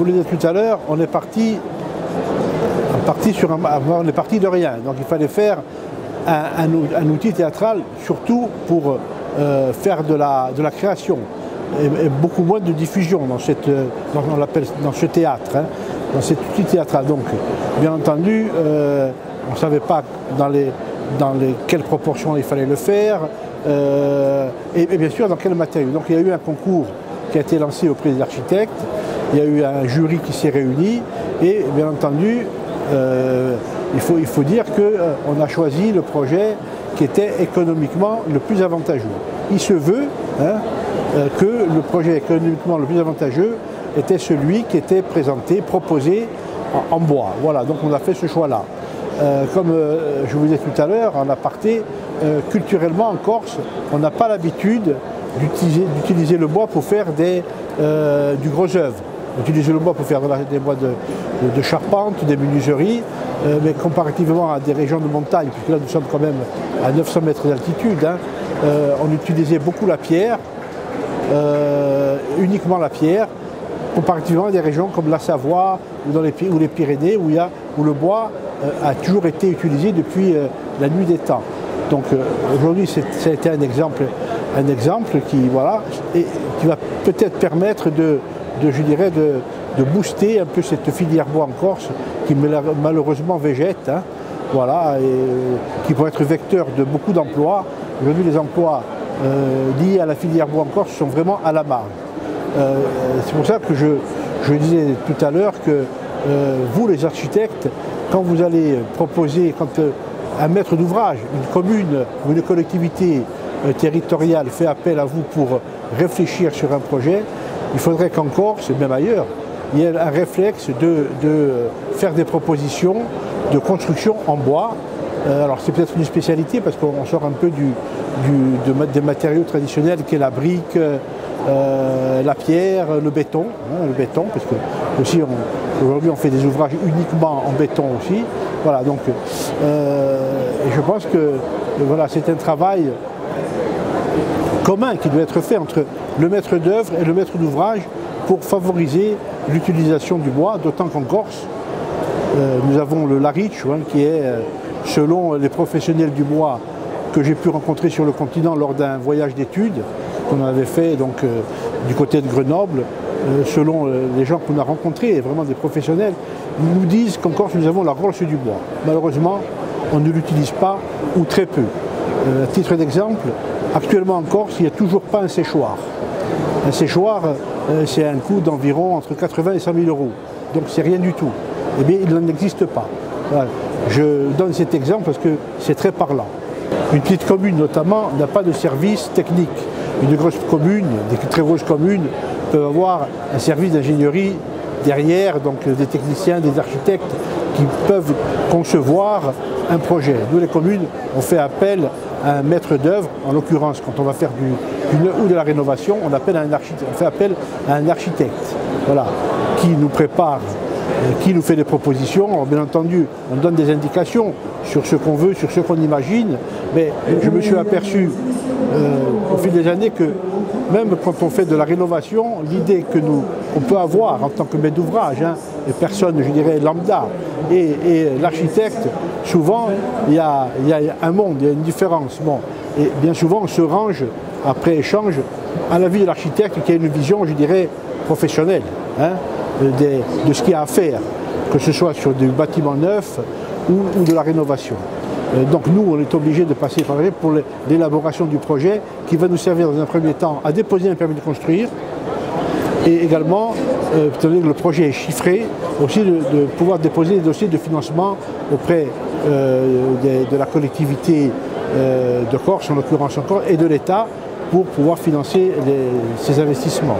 le disais tout à l'heure, on est parti de rien. Donc il fallait faire un outil théâtral, surtout pour faire de la création. Et beaucoup moins de diffusion dans ce théâtre, hein, dans cet outil théâtral. Donc, bien entendu, on ne savait pas dans quelles proportions il fallait le faire, et bien sûr dans quel matériau. Donc il y a eu un concours qui a été lancé auprès des architectes, il y a eu un jury qui s'est réuni, et bien entendu, il faut dire qu'on a choisi le projet qui était économiquement le plus avantageux. Il se veut, hein, que le projet économiquement le plus avantageux était celui qui était présenté, proposé en bois. Voilà, donc on a fait ce choix-là. Comme je vous disais tout à l'heure, en aparté, culturellement en Corse, on n'a pas l'habitude d'utiliser le bois pour faire du gros œuvre. Utiliser le bois pour faire des bois de charpente, des menuiseries, mais comparativement à des régions de montagne, puisque là nous sommes quand même à 900 mètres d'altitude, hein, on utilisait beaucoup la pierre, uniquement la pierre, comparativement à des régions comme la Savoie ou les Pyrénées, où le bois a toujours été utilisé depuis la nuit des temps. Donc aujourd'hui, ça a été un exemple qui, voilà, et qui va peut-être permettre de booster un peu cette filière bois en Corse, qui malheureusement végète, hein, voilà, et qui pourrait être vecteur de beaucoup d'emplois. Aujourd'hui, les emplois liés à la filière bois en Corse sont vraiment à la marge. C'est pour ça que je disais tout à l'heure que vous, les architectes, quand vous allez proposer, quand un maître d'ouvrage, une commune ou une collectivité territoriale fait appel à vous pour réfléchir sur un projet, il faudrait qu'en Corse, et même ailleurs, il y ait un réflexe de faire des propositions de construction en bois. Alors c'est peut-être une spécialité parce qu'on sort un peu des matériaux traditionnels qu'est la brique, la pierre, le béton, parce que aussi aujourd'hui on fait des ouvrages uniquement en béton aussi. Voilà, donc et je pense que voilà, c'est un travail commun qui doit être fait entre le maître d'œuvre et le maître d'ouvrage pour favoriser l'utilisation du bois, d'autant qu'en Corse, nous avons le Lariche, hein, qui est, selon les professionnels du bois que j'ai pu rencontrer sur le continent lors d'un voyage d'études qu'on avait fait donc, du côté de Grenoble, selon les gens qu'on a rencontrés, vraiment des professionnels, nous disent qu'en Corse, nous avons la Rolse du bois. Malheureusement, on ne l'utilise pas ou très peu. À titre d'exemple, actuellement en Corse, il n'y a toujours pas un séchoir. Un séchoir, c'est un coût d'environ entre 80 et 100 000 euros. Donc c'est rien du tout. Eh bien, il n'en existe pas. Voilà. Je donne cet exemple parce que c'est très parlant. Une petite commune, notamment, n'a pas de service technique. Une grosse commune, des très grosses communes, peuvent avoir un service d'ingénierie derrière, donc des techniciens, des architectes qui peuvent concevoir un projet. Nous, les communes, on fait appel à un maître d'œuvre, en l'occurrence, quand on va faire ou de la rénovation, on fait appel à un architecte, voilà, qui nous prépare, qui nous fait des propositions. Alors, bien entendu, on donne des indications sur ce qu'on veut, sur ce qu'on imagine, mais je me suis aperçu au fil des années que même quand on fait de la rénovation, l'idée qu'on peut avoir en tant que maître d'ouvrage, hein, les personnes, je dirais, lambda, et l'architecte, souvent, il y a un monde, il y a une différence. Bon, et bien souvent, on se range, après échange, à l'avis de l'architecte qui a une vision, je dirais, professionnelle, hein, de ce qu'il y a à faire, que ce soit sur du bâtiment neuf ou de la rénovation. Donc nous, on est obligé de passer par là pour l'élaboration du projet qui va nous servir dans un premier temps à déposer un permis de construire et également, étant donné que le projet est chiffré, aussi de pouvoir déposer des dossiers de financement auprès de la collectivité de Corse, en l'occurrence encore, et de l'État pour pouvoir financer ces investissements.